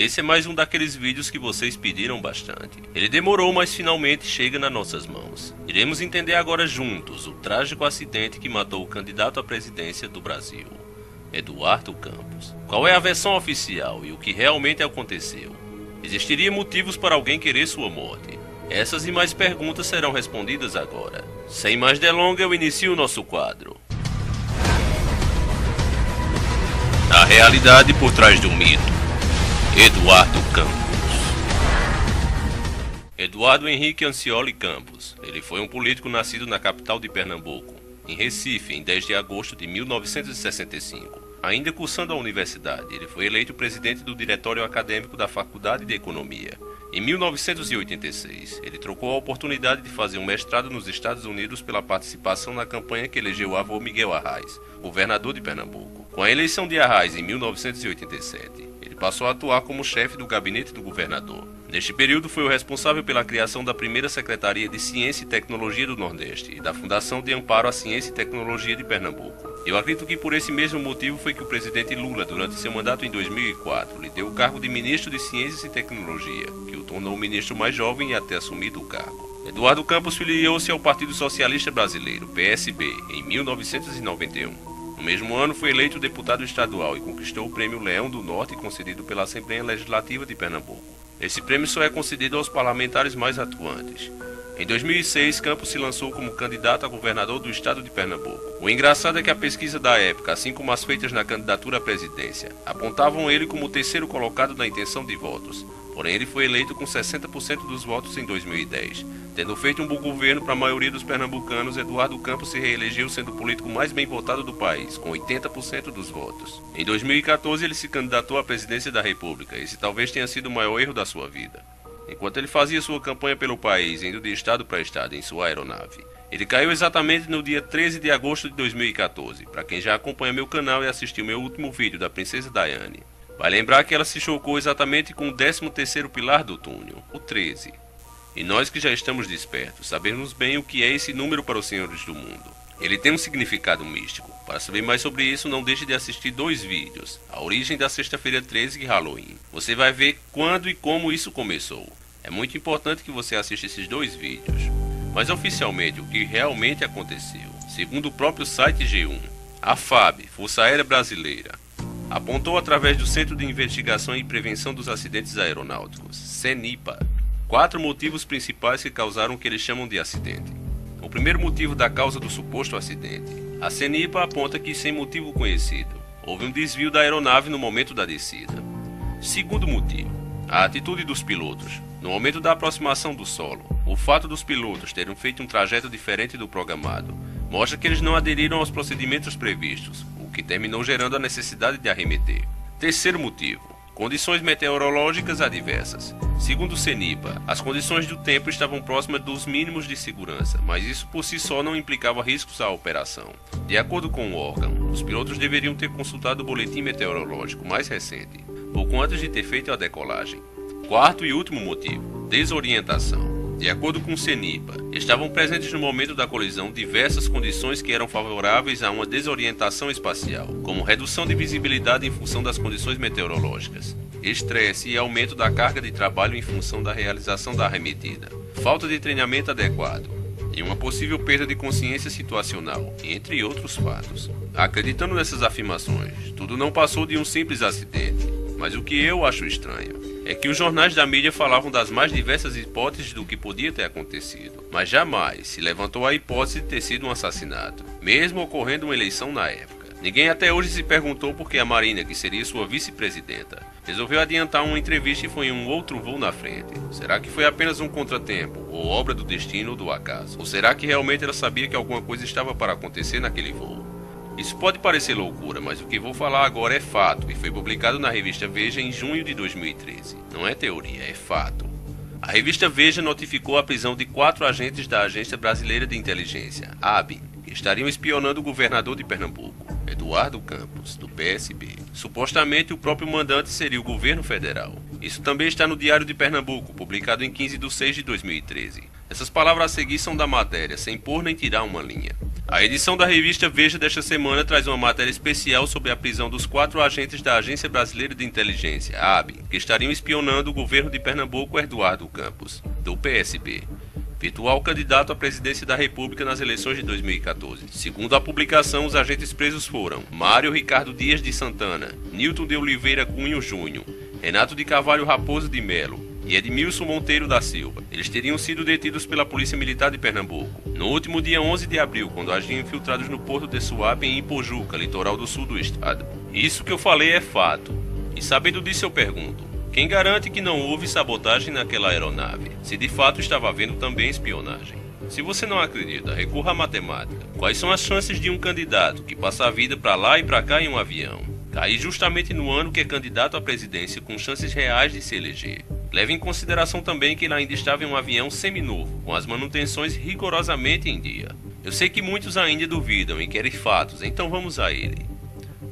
esse é mais um daqueles vídeos que vocês pediram bastante. Ele demorou, mas finalmente chega nas nossas mãos. Iremos entender agora juntos o trágico acidente que matou o candidato à presidência do Brasil, Eduardo Campos. Qual é a versão oficial e o que realmente aconteceu? Existiria motivos para alguém querer sua morte? Essas e mais perguntas serão respondidas agora. Sem mais delongas, eu inicio o nosso quadro. A realidade por trás do mito. Eduardo Campos. Eduardo Henrique Ancioli Campos. Ele foi um político nascido na capital de Pernambuco, em Recife, em 10 de agosto de 1965. Ainda cursando a universidade, ele foi eleito presidente do Diretório Acadêmico da Faculdade de Economia. Em 1986, ele trocou a oportunidade de fazer um mestrado nos Estados Unidos pela participação na campanha que elegeu o avô Miguel Arraes, governador de Pernambuco. Com a eleição de Arraes em 1987, ele passou a atuar como chefe do gabinete do governador. Neste período, foi o responsável pela criação da primeira Secretaria de Ciência e Tecnologia do Nordeste e da Fundação de Amparo à Ciência e Tecnologia de Pernambuco. Eu acredito que por esse mesmo motivo foi que o presidente Lula, durante seu mandato em 2004, lhe deu o cargo de Ministro de Ciências e Tecnologia, que o tornou o ministro mais jovem a ter assumido o cargo. Eduardo Campos filiou-se ao Partido Socialista Brasileiro, PSB, em 1991. No mesmo ano, foi eleito deputado estadual e conquistou o Prêmio Leão do Norte, concedido pela Assembleia Legislativa de Pernambuco. Esse prêmio só é concedido aos parlamentares mais atuantes. Em 2006, Campos se lançou como candidato a governador do estado de Pernambuco. O engraçado é que a pesquisa da época, assim como as feitas na candidatura à presidência, apontavam ele como o terceiro colocado na intenção de votos. Porém, ele foi eleito com 60% dos votos em 2010. Tendo feito um bom governo para a maioria dos pernambucanos, Eduardo Campos se reelegeu sendo o político mais bem votado do país, com 80% dos votos. Em 2014, ele se candidatou à presidência da República. Esse talvez tenha sido o maior erro da sua vida. Enquanto ele fazia sua campanha pelo país, indo de estado para estado em sua aeronave, ele caiu exatamente no dia 13 de agosto de 2014. Para quem já acompanha meu canal e assistiu meu último vídeo da Princesa Diane, vai lembrar que ela se chocou exatamente com o 13º pilar do túnel, o 13. E nós que já estamos despertos, sabemos bem o que é esse número para os senhores do mundo. Ele tem um significado místico. Para saber mais sobre isso, não deixe de assistir 2 vídeos. A origem da sexta-feira 13 e Halloween. Você vai ver quando e como isso começou. É muito importante que você assista esses 2 vídeos. Mas oficialmente, o que realmente aconteceu? Segundo o próprio site G1, a FAB, Força Aérea Brasileira, apontou através do Centro de Investigação e Prevenção dos Acidentes Aeronáuticos, CENIPA, 4 motivos principais que causaram o que eles chamam de acidente. O primeiro motivo da causa do suposto acidente. A CENIPA aponta que, sem motivo conhecido, houve um desvio da aeronave no momento da descida. Segundo motivo, a atitude dos pilotos. No momento da aproximação do solo, o fato dos pilotos terem feito um trajeto diferente do programado mostra que eles não aderiram aos procedimentos previstos, o que terminou gerando a necessidade de arremeter. Terceiro motivo. Condições meteorológicas adversas. Segundo o CENIPA, as condições do tempo estavam próximas dos mínimos de segurança, mas isso por si só não implicava riscos à operação. De acordo com o órgão, os pilotos deveriam ter consultado o boletim meteorológico mais recente, pouco antes de ter feito a decolagem. Quarto e último motivo, desorientação. De acordo com o CENIPA, estavam presentes no momento da colisão diversas condições que eram favoráveis a uma desorientação espacial, como redução de visibilidade em função das condições meteorológicas, estresse e aumento da carga de trabalho em função da realização da arremetida, falta de treinamento adequado e uma possível perda de consciência situacional, entre outros fatos. Acreditando nessas afirmações, tudo não passou de um simples acidente, mas o que eu acho estranho é que os jornais da mídia falavam das mais diversas hipóteses do que podia ter acontecido, mas jamais se levantou a hipótese de ter sido um assassinato, mesmo ocorrendo uma eleição na época. Ninguém até hoje se perguntou por que a Marina, que seria sua vice-presidenta, resolveu adiantar uma entrevista e foi em um outro voo na frente. Será que foi apenas um contratempo, ou obra do destino ou do acaso? Ou será que realmente ela sabia que alguma coisa estava para acontecer naquele voo? Isso pode parecer loucura, mas o que vou falar agora é fato e foi publicado na revista Veja em junho de 2013. Não é teoria, é fato. A revista Veja notificou a prisão de 4 agentes da Agência Brasileira de Inteligência, ABIN, que estariam espionando o governador de Pernambuco, Eduardo Campos, do PSB. Supostamente o próprio mandante seria o governo federal. Isso também está no Diário de Pernambuco, publicado em 15 de 6 de 2013. Essas palavras a seguir são da matéria, sem pôr nem tirar uma linha. A edição da revista Veja desta semana traz uma matéria especial sobre a prisão dos 4 agentes da Agência Brasileira de Inteligência, a ABIN, que estariam espionando o governo de Pernambuco, Eduardo Campos, do PSB, virtual candidato à presidência da República nas eleições de 2014. Segundo a publicação, os agentes presos foram Mário Ricardo Dias de Santana, Nilton de Oliveira Cunho Júnior, Renato de Carvalho Raposo de Melo e Edmilson Monteiro da Silva. Eles teriam sido detidos pela Polícia Militar de Pernambuco no último dia 11 de abril, quando agiam infiltrados no porto de Suape, em Ipojuca, litoral do sul do estado. Isso que eu falei é fato. E sabendo disso eu pergunto, quem garante que não houve sabotagem naquela aeronave, se de fato estava havendo também espionagem? Se você não acredita, recorra à matemática. Quais são as chances de um candidato que passa a vida para lá e para cá em um avião cair justamente no ano que é candidato à presidência com chances reais de se eleger? Leve em consideração também que ele ainda estava em um avião seminovo, com as manutenções rigorosamente em dia. Eu sei que muitos ainda duvidam e querem fatos, então vamos a ele.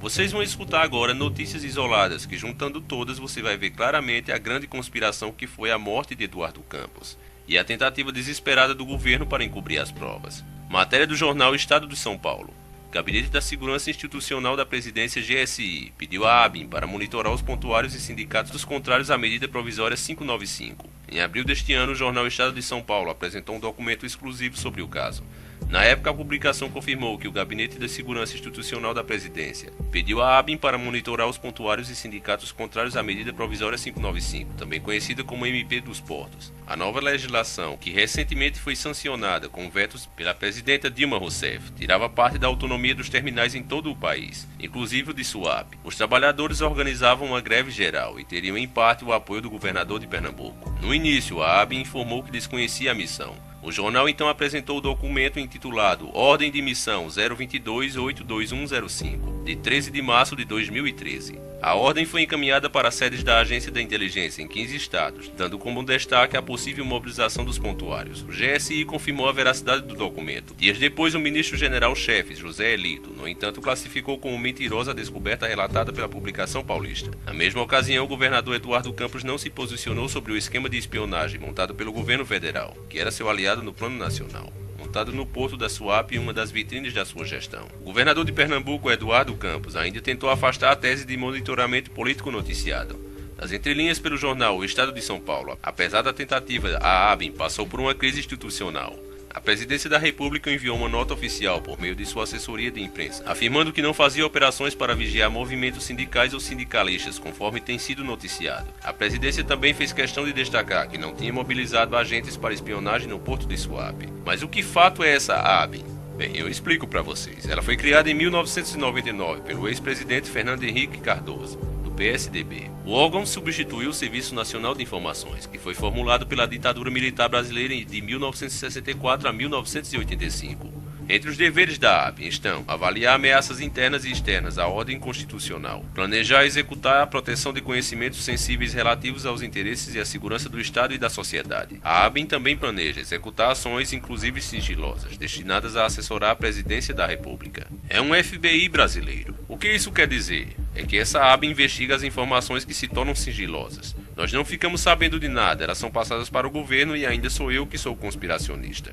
Vocês vão escutar agora notícias isoladas que, juntando todas, você vai ver claramente a grande conspiração que foi a morte de Eduardo Campos e a tentativa desesperada do governo para encobrir as provas. Matéria do jornal Estado de São Paulo. Gabinete da Segurança Institucional da Presidência GSI pediu à ABIN para monitorar os pontuários e sindicatos contrários à medida provisória 595. Em abril deste ano, o jornal Estado de São Paulo apresentou um documento exclusivo sobre o caso. Na época, a publicação confirmou que o Gabinete da Segurança Institucional da Presidência pediu à ABIN para monitorar os pontuários e sindicatos contrários à medida provisória 595, também conhecida como MP dos Portos. A nova legislação, que recentemente foi sancionada com vetos pela presidenta Dilma Rousseff, tirava parte da autonomia dos terminais em todo o país, inclusive o de Suape. Os trabalhadores organizavam uma greve geral e teriam em parte o apoio do governador de Pernambuco. No início, a ABIN informou que desconhecia a missão. O jornal então apresentou o documento intitulado Ordem de Missão 022-82105, de 13 de março de 2013. A ordem foi encaminhada para as sedes da Agência da Inteligência em 15 estados, dando como destaque a possível mobilização dos pontuários. O GSI confirmou a veracidade do documento. Dias depois, o ministro-general-chefe, José Elito, no entanto, classificou como mentirosa a descoberta relatada pela publicação paulista. Na mesma ocasião, o governador Eduardo Campos não se posicionou sobre o esquema de espionagem montado pelo governo federal, que era seu aliado no plano nacional, montado no porto da Suape e uma das vitrines da sua gestão. O governador de Pernambuco, Eduardo Campos, ainda tentou afastar a tese de monitoramento político noticiado. Nas entrelinhas pelo jornal O Estado de São Paulo, apesar da tentativa, a ABIN passou por uma crise institucional. A Presidência da República enviou uma nota oficial por meio de sua assessoria de imprensa, afirmando que não fazia operações para vigiar movimentos sindicais ou sindicalistas, conforme tem sido noticiado. A Presidência também fez questão de destacar que não tinha mobilizado agentes para espionagem no porto de Suape. Mas o que fato é essa ABIN? Bem, eu explico para vocês. Ela foi criada em 1999 pelo ex-presidente Fernando Henrique Cardoso, do PSDB. O órgão substituiu o Serviço Nacional de Informações, que foi formulado pela ditadura militar brasileira de 1964 a 1985. Entre os deveres da ABIN estão avaliar ameaças internas e externas à ordem constitucional, planejar e executar a proteção de conhecimentos sensíveis relativos aos interesses e à segurança do Estado e da sociedade. A ABIN também planeja executar ações, inclusive sigilosas, destinadas a assessorar a Presidência da República. É um FBI brasileiro. O que isso quer dizer? É que essa ABIN investiga as informações que se tornam sigilosas. Nós não ficamos sabendo de nada, elas são passadas para o governo e ainda sou eu que sou conspiracionista.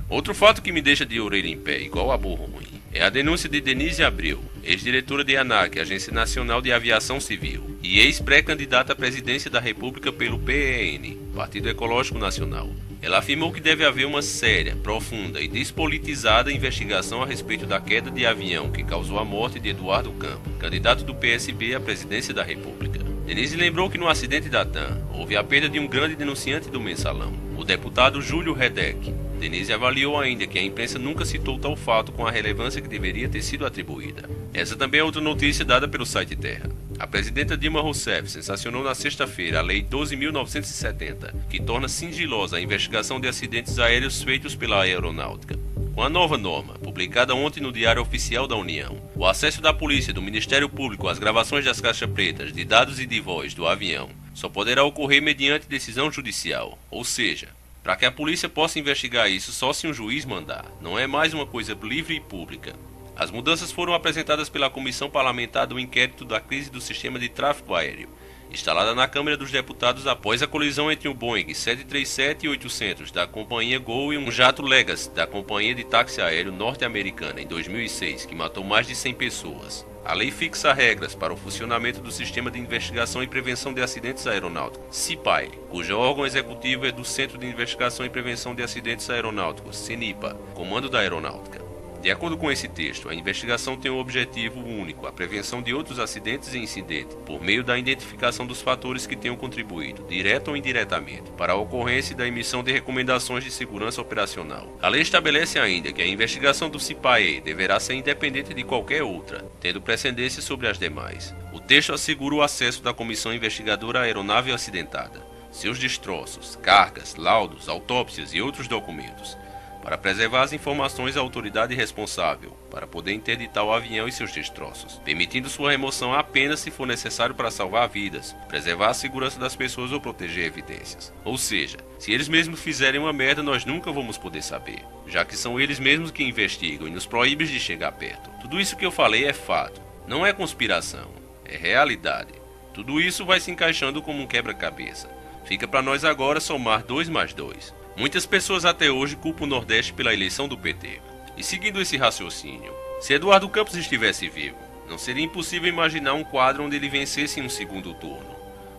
Outro fato que me deixa de orelha em pé, igual a burro ruim, é a denúncia de Denise Abreu, ex-diretora de ANAC, Agência Nacional de Aviação Civil, e ex-pré-candidata à presidência da República pelo PEN, Partido Ecológico Nacional. Ela afirmou que deve haver uma séria, profunda e despolitizada investigação a respeito da queda de avião que causou a morte de Eduardo Campos, candidato do PSB à presidência da República. Denise lembrou que no acidente da TAM houve a perda de um grande denunciante do mensalão, o deputado Júlio Redec. Denise avaliou ainda que a imprensa nunca citou tal fato com a relevância que deveria ter sido atribuída. Essa também é outra notícia dada pelo site Terra. A presidenta Dilma Rousseff sensacionou na sexta-feira a Lei 12.970, que torna sigilosa a investigação de acidentes aéreos feitos pela aeronáutica. Com a nova norma, publicada ontem no Diário Oficial da União, o acesso da polícia e do Ministério Público às gravações das caixas pretas de dados e de voz do avião só poderá ocorrer mediante decisão judicial, ou seja, para que a polícia possa investigar isso só se um juiz mandar. Não é mais uma coisa livre e pública. As mudanças foram apresentadas pela Comissão Parlamentar do Inquérito da Crise do Sistema de Tráfego Aéreo instalada na Câmara dos Deputados após a colisão entre um Boeing 737-800 da companhia Gol e um jato Legacy da companhia de táxi aéreo norte-americana em 2006, que matou mais de 100 pessoas. A lei fixa regras para o funcionamento do Sistema de Investigação e Prevenção de Acidentes Aeronáuticos, CIPAE, cujo órgão executivo é do Centro de Investigação e Prevenção de Acidentes Aeronáuticos, CENIPA, Comando da Aeronáutica. De acordo com esse texto, a investigação tem um objetivo único, a prevenção de outros acidentes e incidentes, por meio da identificação dos fatores que tenham contribuído, direta ou indiretamente, para a ocorrência e da emissão de recomendações de segurança operacional. A lei estabelece ainda que a investigação do CIPAE deverá ser independente de qualquer outra, tendo precedência sobre as demais. O texto assegura o acesso da Comissão Investigadora à aeronave acidentada, seus destroços, cargas, laudos, autópsias e outros documentos, para preservar as informações à autoridade responsável, para poder interditar o avião e seus destroços, permitindo sua remoção apenas se for necessário para salvar vidas, preservar a segurança das pessoas ou proteger evidências. Ou seja, se eles mesmos fizerem uma merda, nós nunca vamos poder saber, já que são eles mesmos que investigam e nos proíbem de chegar perto. Tudo isso que eu falei é fato, não é conspiração, é realidade. Tudo isso vai se encaixando como um quebra-cabeça. Fica para nós agora somar 2 mais 2. Muitas pessoas até hoje culpam o Nordeste pela eleição do PT. E seguindo esse raciocínio, se Eduardo Campos estivesse vivo, não seria impossível imaginar um quadro onde ele vencesse em um segundo turno.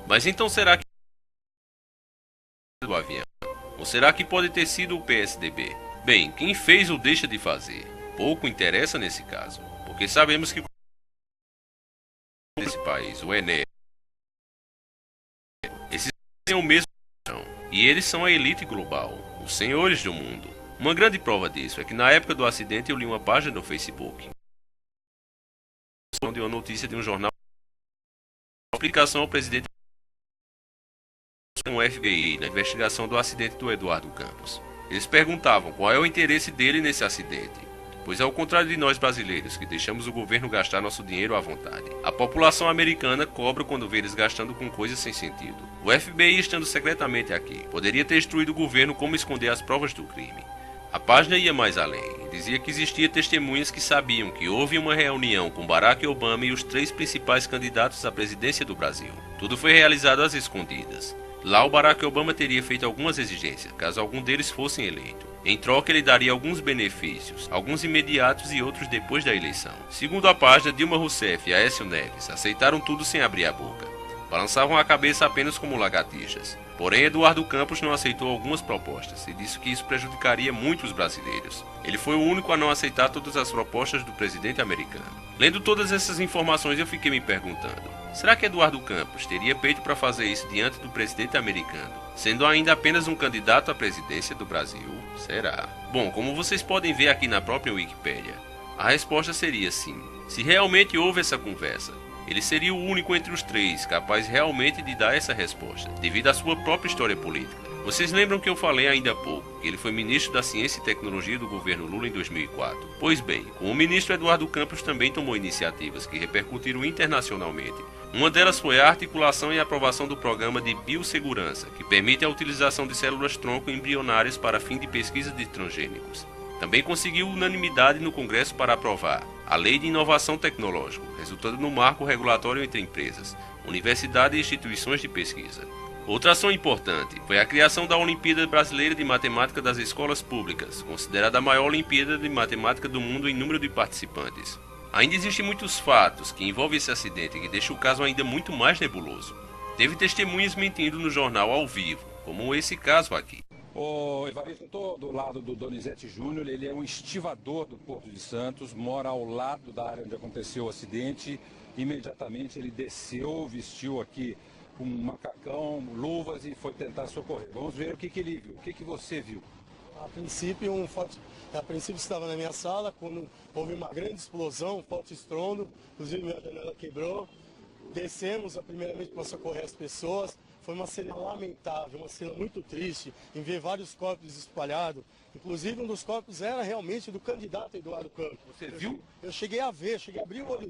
Mas então será que do avião? Ou será que pode ter sido o PSDB? Bem, quem fez ou deixa de fazer, pouco interessa nesse caso, porque sabemos que nesse país, o Ené, esses são o mesmo. E eles são a elite global, os senhores do mundo. Uma grande prova disso é que na época do acidente eu li uma página no Facebook de uma notícia de um jornal aplicação ao presidente do FBI na investigação do acidente do Eduardo Campos. Eles perguntavam qual é o interesse dele nesse acidente. Pois ao contrário de nós brasileiros, que deixamos o governo gastar nosso dinheiro à vontade, a população americana cobra quando vê eles gastando com coisas sem sentido. O FBI, estando secretamente aqui, poderia ter instruído o governo como esconder as provas do crime. A página ia mais além e dizia que existia testemunhas que sabiam que houve uma reunião com Barack Obama e os 3 principais candidatos à presidência do Brasil. Tudo foi realizado às escondidas. Lá o Barack Obama teria feito algumas exigências, caso algum deles fossem eleito. Em troca ele daria alguns benefícios, alguns imediatos e outros depois da eleição. Segundo a página, Dilma Rousseff e Aécio Neves aceitaram tudo sem abrir a boca. Balançavam a cabeça apenas como lagartixas. Porém, Eduardo Campos não aceitou algumas propostas e disse que isso prejudicaria muito os brasileiros. Ele foi o único a não aceitar todas as propostas do presidente americano. Lendo todas essas informações, eu fiquei me perguntando: será que Eduardo Campos teria peito para fazer isso diante do presidente americano, sendo ainda apenas um candidato à presidência do Brasil? Será? Bom, como vocês podem ver aqui na própria Wikipédia, a resposta seria sim. Se realmente houve essa conversa, ele seria o único entre os 3 capaz realmente de dar essa resposta, devido à sua própria história política. Vocês lembram que eu falei ainda há pouco que ele foi ministro da Ciência e Tecnologia do governo Lula em 2004? Pois bem, com o ministro Eduardo Campos também tomou iniciativas que repercutiram internacionalmente. Uma delas foi a articulação e aprovação do programa de biossegurança, que permite a utilização de células-tronco embrionárias para fim de pesquisa de transgênicos. Também conseguiu unanimidade no Congresso para aprovar a Lei de Inovação Tecnológica, resultando no marco regulatório entre empresas, universidades e instituições de pesquisa. Outra ação importante foi a criação da Olimpíada Brasileira de Matemática das Escolas Públicas, considerada a maior Olimpíada de Matemática do mundo em número de participantes. Ainda existem muitos fatos que envolvem esse acidente que deixam o caso ainda muito mais nebuloso. Teve testemunhas mentindo no jornal ao vivo, como esse caso aqui. O Evaristo, eu estou do lado do Donizete Júnior, ele é um estivador do Porto de Santos, mora ao lado da área onde aconteceu o acidente. Imediatamente ele desceu, vestiu aqui um macacão, luvas e foi tentar socorrer. Vamos ver o que ele viu. O que você viu? A princípio estava na minha sala, quando houve uma grande explosão, um forte estrondo, inclusive minha janela quebrou. Descemos primeiramente para socorrer as pessoas. Foi uma cena lamentável, uma cena muito triste, em ver vários corpos espalhados. Inclusive um dos corpos era realmente do candidato Eduardo Campos. Você viu? Eu cheguei a ver, cheguei a abrir o olho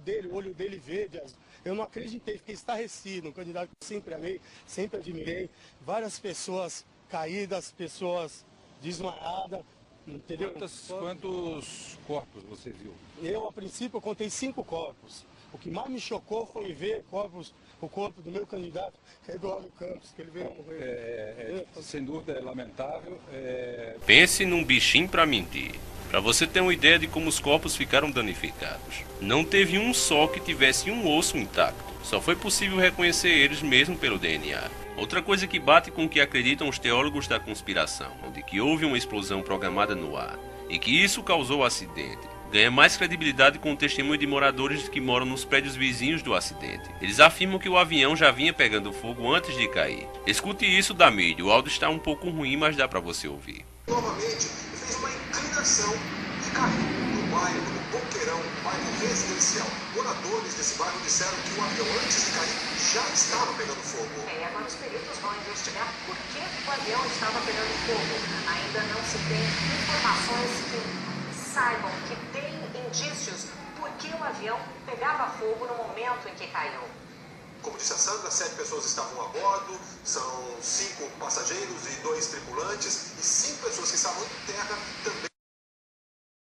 dele verde. Eu não acreditei, fiquei estarrecido, um candidato que eu sempre amei, sempre admirei. Várias pessoas caídas, pessoas desmaiadas. entendeu? Quantos corpos você viu? Eu, a princípio, eu contei 5 corpos. O que mais me chocou foi ver o corpo do meu candidato, Eduardo Campos, que ele veio morrer. Sem dúvida, é lamentável. Pense num bichinho para mentir. Para você ter uma ideia de como os corpos ficaram danificados. Não teve um só que tivesse um osso intacto. Só foi possível reconhecer eles mesmo pelo DNA. Outra coisa que bate com o que acreditam os teólogos da conspiração, de que houve uma explosão programada no ar e que isso causou o acidente, ganha mais credibilidade com o testemunho de moradores que moram nos prédios vizinhos do acidente. Eles afirmam que o avião já vinha pegando fogo antes de cair. Escute isso da mídia, o áudio está um pouco ruim, mas dá para você ouvir. Novamente, fez uma inclinação e caiu no bairro, no Boqueirão, bairro residencial. Moradores desse bairro disseram que o avião, antes de cair, já estava pegando fogo. E agora os peritos vão investigar por que o avião estava pegando fogo. Ainda não se tem informações que saibam, que deem indícios por que o avião pegava fogo no momento em que caiu. Como disse a Sandra, 7 pessoas estavam a bordo, são 5 passageiros e 2 tripulantes, e 5 pessoas que estavam em terra também.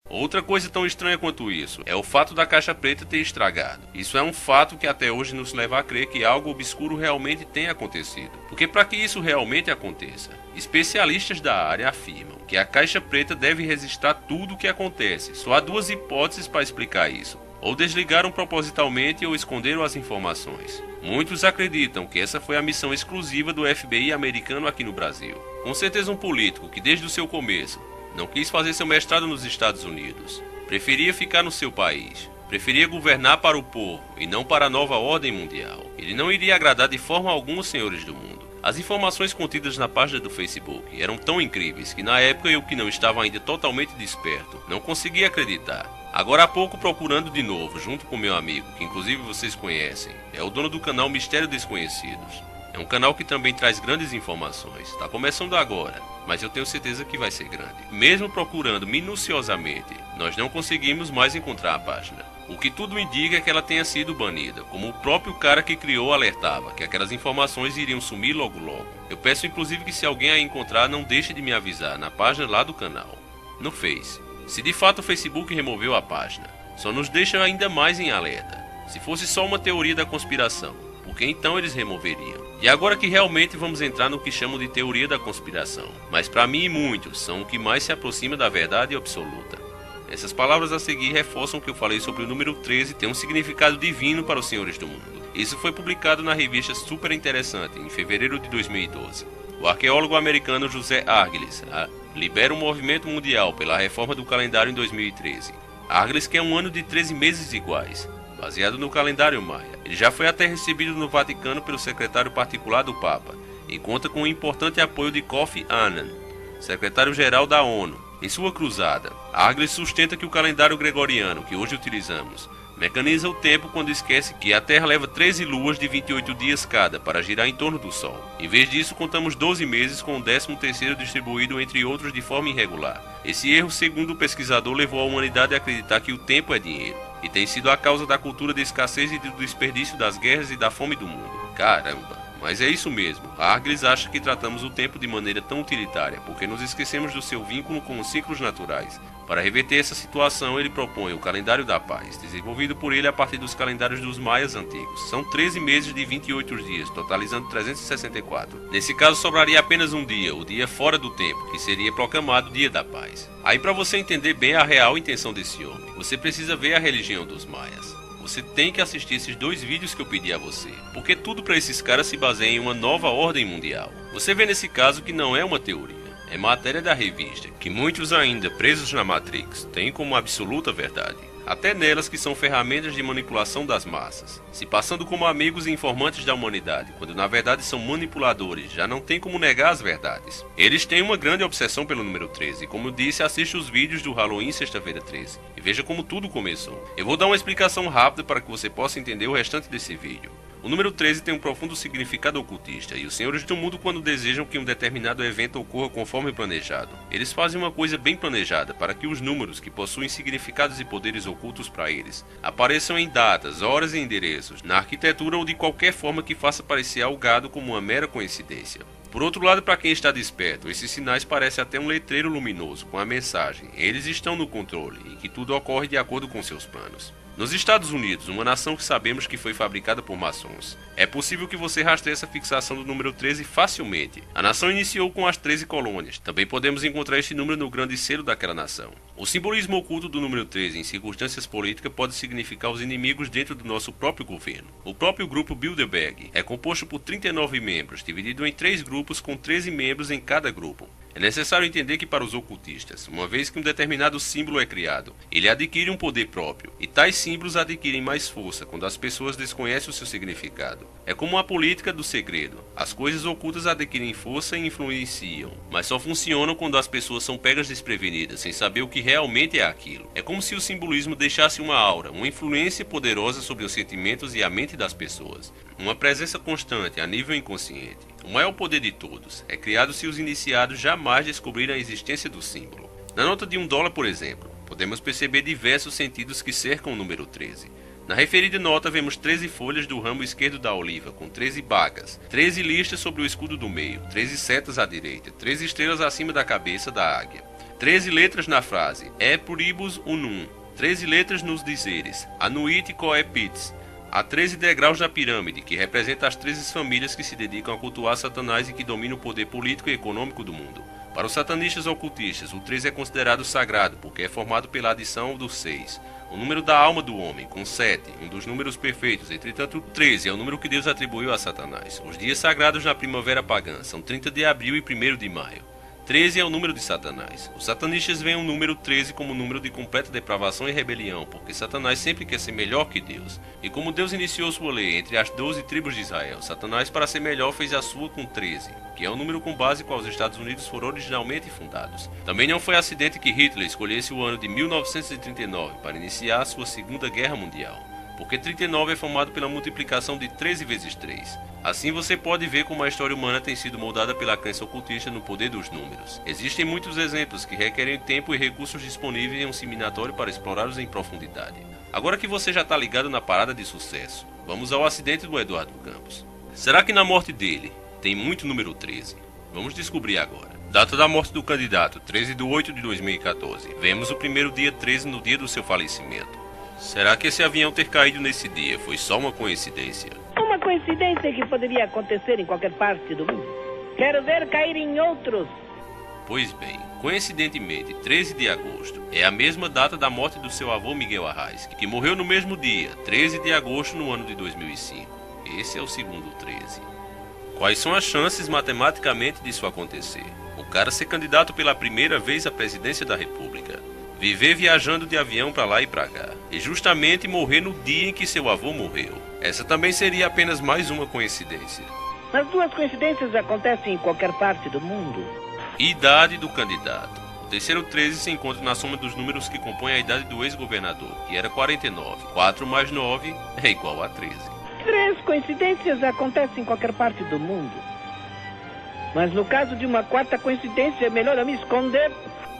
Outra coisa tão estranha quanto isso é o fato da caixa preta ter estragado. Isso é um fato que até hoje nos leva a crer que algo obscuro realmente tem acontecido. Porque para que isso realmente aconteça, especialistas da área afirmam que a caixa preta deve registrar tudo o que acontece. Só há 2 hipóteses para explicar isso. Ou desligaram propositalmente ou esconderam as informações. Muitos acreditam que essa foi a missão exclusiva do FBI americano aqui no Brasil. Com certeza um político que desde o seu começo não quis fazer seu mestrado nos Estados Unidos, preferia ficar no seu país, preferia governar para o povo e não para a nova ordem mundial. Ele não iria agradar de forma alguma os senhores do mundo. As informações contidas na página do Facebook eram tão incríveis que na época eu, que não estava ainda totalmente desperto, não conseguia acreditar. Agora há pouco, procurando de novo, junto com meu amigo, que inclusive vocês conhecem, é o dono do canal Mistério Desconhecidos. É um canal que também traz grandes informações. Está começando agora, mas eu tenho certeza que vai ser grande. Mesmo procurando minuciosamente, nós não conseguimos mais encontrar a página. O que tudo indica é que ela tenha sido banida, como o próprio cara que criou alertava, que aquelas informações iriam sumir logo logo. Eu peço inclusive que se alguém a encontrar, não deixe de me avisar na página lá do canal, no Face. Se de fato o Facebook removeu a página, só nos deixa ainda mais em alerta. Se fosse só uma teoria da conspiração, porque então eles removeriam. E agora que realmente vamos entrar no que chamam de teoria da conspiração, mas para mim e muitos são o que mais se aproxima da verdade absoluta. Essas palavras a seguir reforçam que eu falei sobre o número 13 ter um significado divino para os senhores do mundo. Isso foi publicado na revista Super Interessante em fevereiro de 2012. O arqueólogo americano José Arglis libera um movimento mundial pela reforma do calendário em 2013. Arglis quer um ano de 13 meses iguais, baseado no calendário maia. Ele já foi até recebido no Vaticano pelo secretário particular do Papa e conta com o importante apoio de Kofi Annan, secretário-geral da ONU. Em sua cruzada, Arglis sustenta que o calendário gregoriano que hoje utilizamos mecaniza o tempo quando esquece que a Terra leva 13 luas de 28 dias cada para girar em torno do Sol. Em vez disso, contamos 12 meses com o 13º distribuído entre outros de forma irregular. Esse erro, segundo o pesquisador, levou a humanidade a acreditar que o tempo é dinheiro, e tem sido a causa da cultura de escassez e do desperdício das guerras e da fome do mundo. Caramba! Mas é isso mesmo, Arglis acha que tratamos o tempo de maneira tão utilitária, porque nos esquecemos do seu vínculo com os ciclos naturais. Para reverter essa situação, ele propõe o calendário da paz, desenvolvido por ele a partir dos calendários dos maias antigos. São 13 meses de 28 dias, totalizando 364. Nesse caso, sobraria apenas um dia, o dia fora do tempo, que seria proclamado Dia da Paz. Aí, para você entender bem a real intenção desse homem, você precisa ver a religião dos maias. Você tem que assistir esses 2 vídeos que eu pedi a você, porque tudo para esses caras se baseia em uma nova ordem mundial. Você vê nesse caso que não é uma teoria, é matéria da revista, que muitos ainda presos na Matrix têm como absoluta verdade, até nelas que são ferramentas de manipulação das massas, se passando como amigos e informantes da humanidade, quando na verdade são manipuladores, já não tem como negar as verdades. Eles têm uma grande obsessão pelo número 13, e como disse, assiste os vídeos do Halloween Sexta-feira 13, e veja como tudo começou. Eu vou dar uma explicação rápida para que você possa entender o restante desse vídeo. O número 13 tem um profundo significado ocultista, e os senhores do mundo, quando desejam que um determinado evento ocorra conforme planejado, eles fazem uma coisa bem planejada para que os números, que possuem significados e poderes ocultos para eles, apareçam em datas, horas e endereços, na arquitetura ou de qualquer forma que faça parecer algo como uma mera coincidência. Por outro lado, para quem está desperto, esses sinais parecem até um letreiro luminoso com a mensagem: eles estão no controle e que tudo ocorre de acordo com seus planos. Nos Estados Unidos, uma nação que sabemos que foi fabricada por maçons, é possível que você rastreie essa fixação do número 13 facilmente. A nação iniciou com as 13 colônias. Também podemos encontrar este número no grande selo daquela nação. O simbolismo oculto do número 13 em circunstâncias políticas pode significar os inimigos dentro do nosso próprio governo. O próprio grupo Bilderberg é composto por 39 membros, dividido em 3 grupos com 13 membros em cada grupo. É necessário entender que para os ocultistas, uma vez que um determinado símbolo é criado, ele adquire um poder próprio, e tais símbolos adquirem mais força quando as pessoas desconhecem o seu significado. É como a política do segredo. As coisas ocultas adquirem força e influenciam, mas só funcionam quando as pessoas são pegas desprevenidas, sem saber o que realmente é aquilo. É como se o simbolismo deixasse uma aura, uma influência poderosa sobre os sentimentos e a mente das pessoas, uma presença constante a nível inconsciente. O maior poder de todos é criado se os iniciados jamais descobrirem a existência do símbolo. Na nota de $1, por exemplo, podemos perceber diversos sentidos que cercam o número 13. Na referida nota vemos 13 folhas do ramo esquerdo da oliva, com 13 bagas, 13 listas sobre o escudo do meio, 13 setas à direita, 13 estrelas acima da cabeça da águia, 13 letras na frase E pluribus unum, 13 letras nos dizeres Anuit coepits. Há 13 degraus da pirâmide, que representa as 13 famílias que se dedicam a cultuar Satanás e que dominam o poder político e econômico do mundo. Para os satanistas ocultistas, o 13 é considerado sagrado, porque é formado pela adição do 6, o número da alma do homem, com 7, um dos números perfeitos. Entretanto, o 13 é o número que Deus atribuiu a Satanás. Os dias sagrados na primavera pagã são 30 de abril e 1º de maio. 13 é o número de Satanás. Os satanistas veem o número 13 como número de completa depravação e rebelião, porque Satanás sempre quer ser melhor que Deus. E como Deus iniciou sua lei entre as 12 tribos de Israel, Satanás, para ser melhor, fez a sua com 13, que é o número com base com os Estados Unidos foram originalmente fundados. Também não foi acidente que Hitler escolhesse o ano de 1939 para iniciar a sua Segunda Guerra Mundial, porque 39 é formado pela multiplicação de 13 vezes 3. Assim você pode ver como a história humana tem sido moldada pela crença ocultista no poder dos números. Existem muitos exemplos que requerem tempo e recursos disponíveis em um seminário para explorá-los em profundidade. Agora que você já está ligado na parada de sucesso, vamos ao acidente do Eduardo Campos. Será que na morte dele tem muito número 13? Vamos descobrir agora. Data da morte do candidato, 13 de 8 de 2014. Vemos o primeiro dia 13 no dia do seu falecimento. Será que esse avião ter caído nesse dia foi só uma coincidência? Uma coincidência que poderia acontecer em qualquer parte do mundo. Quero ver cair em outros. Pois bem, coincidentemente, 13 de agosto é a mesma data da morte do seu avô Miguel Arraes, que morreu no mesmo dia, 13 de agosto no ano de 2005. Esse é o segundo 13. Quais são as chances matematicamente disso acontecer? O cara ser candidato pela primeira vez à presidência da República, viver viajando de avião para lá e para cá, e justamente morrer no dia em que seu avô morreu. Essa também seria apenas mais uma coincidência. As duas coincidências acontecem em qualquer parte do mundo. Idade do candidato. O terceiro 13 se encontra na soma dos números que compõem a idade do ex-governador, que era 49. 4 mais 9 é igual a 13. 3 coincidências acontecem em qualquer parte do mundo. Mas no caso de uma quarta coincidência, é melhor eu me esconder.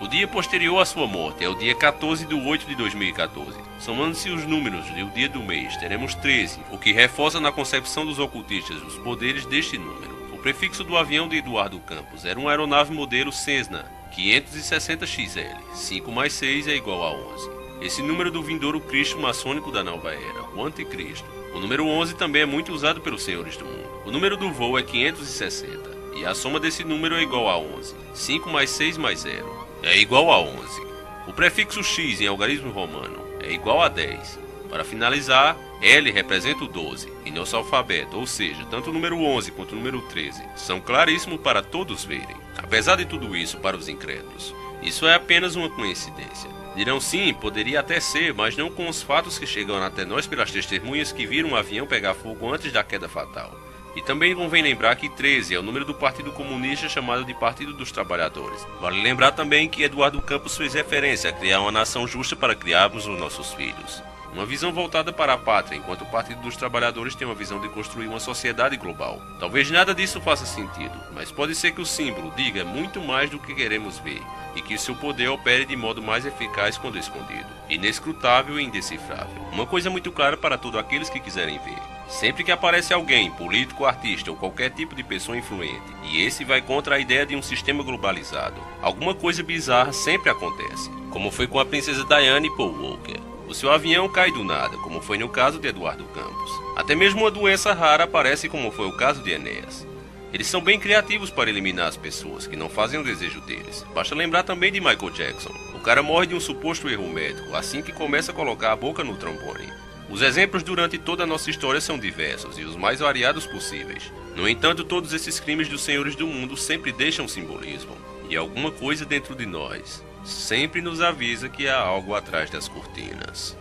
O dia posterior à sua morte é o dia 14 de 8 de 2014. Somando-se os números e o dia do mês, teremos 13, o que reforça na concepção dos ocultistas os poderes deste número. O prefixo do avião de Eduardo Campos era uma aeronave modelo Cessna 560XL. 5 mais 6 é igual a 11. Esse número do vindouro Cristo maçônico da nova era, o Anticristo. O número 11 também é muito usado pelos senhores do mundo. O número do voo é 560, e a soma desse número é igual a 11. 5 mais 6 mais 0 é igual a 11. O prefixo X em algarismo romano é igual a 10. Para finalizar, L representa o 12 em nosso alfabeto, ou seja, tanto o número 11 quanto o número 13 são claríssimos para todos verem. Apesar de tudo isso, para os incrédulos, isso é apenas uma coincidência. Dirão sim, poderia até ser, mas não com os fatos que chegam até nós pelas testemunhas que viram um avião pegar fogo antes da queda fatal. E também convém lembrar que 13 é o número do Partido Comunista chamado de Partido dos Trabalhadores. Vale lembrar também que Eduardo Campos fez referência a criar uma nação justa para criarmos os nossos filhos. Uma visão voltada para a pátria, enquanto o Partido dos Trabalhadores tem uma visão de construir uma sociedade global. Talvez nada disso faça sentido, mas pode ser que o símbolo diga muito mais do que queremos ver, e que o seu poder opere de modo mais eficaz quando escondido, inescrutável e indecifrável. Uma coisa muito clara para todos aqueles que quiserem ver: Sempre que aparece alguém, político, artista ou qualquer tipo de pessoa influente, e esse vai contra a ideia de um sistema globalizado, alguma coisa bizarra sempre acontece, como foi com a princesa Diana e Paul Walker. O seu avião cai do nada, como foi no caso de Eduardo Campos. Até mesmo uma doença rara aparece, como foi o caso de Enéas. Eles são bem criativos para eliminar as pessoas que não fazem o desejo deles. Basta lembrar também de Michael Jackson. O cara morre de um suposto erro médico assim que começa a colocar a boca no trombone. Os exemplos durante toda a nossa história são diversos e os mais variados possíveis. No entanto, todos esses crimes dos senhores do mundo sempre deixam simbolismo. E alguma coisa dentro de nós sempre nos avisa que há algo atrás das cortinas.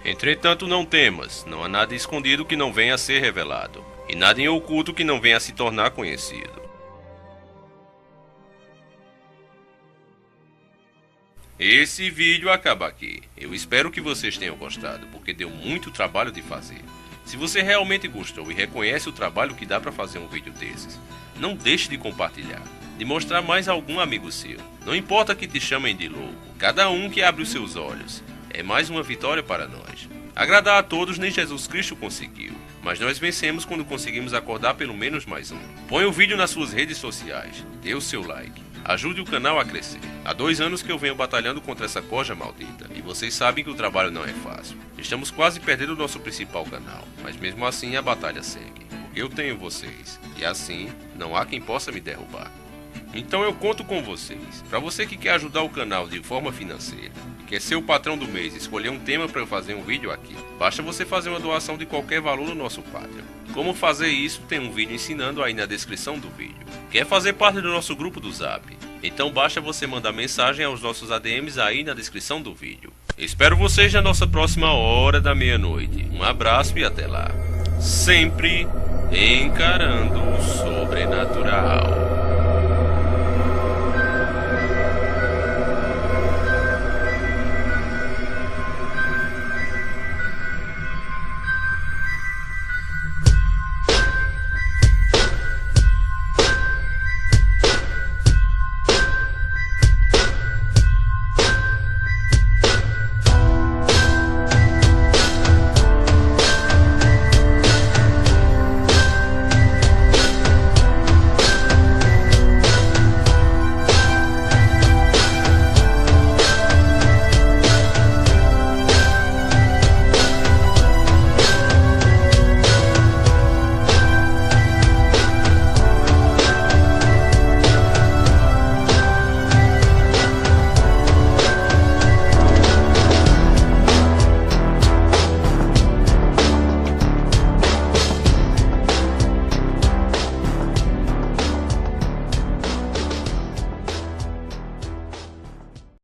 Entretanto, não temas, não há nada escondido que não venha a ser revelado, e nada em oculto que não venha a se tornar conhecido. Esse vídeo acaba aqui. Eu espero que vocês tenham gostado, porque deu muito trabalho de fazer. Se você realmente gostou e reconhece o trabalho que dá para fazer um vídeo desses, não deixe de compartilhar, de mostrar mais a algum amigo seu. Não importa que te chamem de louco, cada um que abre os seus olhos é mais uma vitória para nós. Agradar a todos nem Jesus Cristo conseguiu, mas nós vencemos quando conseguimos acordar pelo menos mais um. Põe o vídeo nas suas redes sociais, dê o seu like, ajude o canal a crescer. Há 2 anos que eu venho batalhando contra essa corja maldita, e vocês sabem que o trabalho não é fácil. Estamos quase perdendo o nosso principal canal, mas mesmo assim a batalha segue, porque eu tenho vocês, e assim não há quem possa me derrubar. Então eu conto com vocês. Para você que quer ajudar o canal de forma financeira, quer ser o patrão do mês e escolher um tema para eu fazer um vídeo aqui, basta você fazer uma doação de qualquer valor no nosso Patreon. Como fazer isso tem um vídeo ensinando aí na descrição do vídeo. Quer fazer parte do nosso grupo do Zap? Então basta você mandar mensagem aos nossos ADMs aí na descrição do vídeo. Espero vocês na nossa próxima hora da meia-noite. Um abraço e até lá. Sempre encarando o sobrenatural.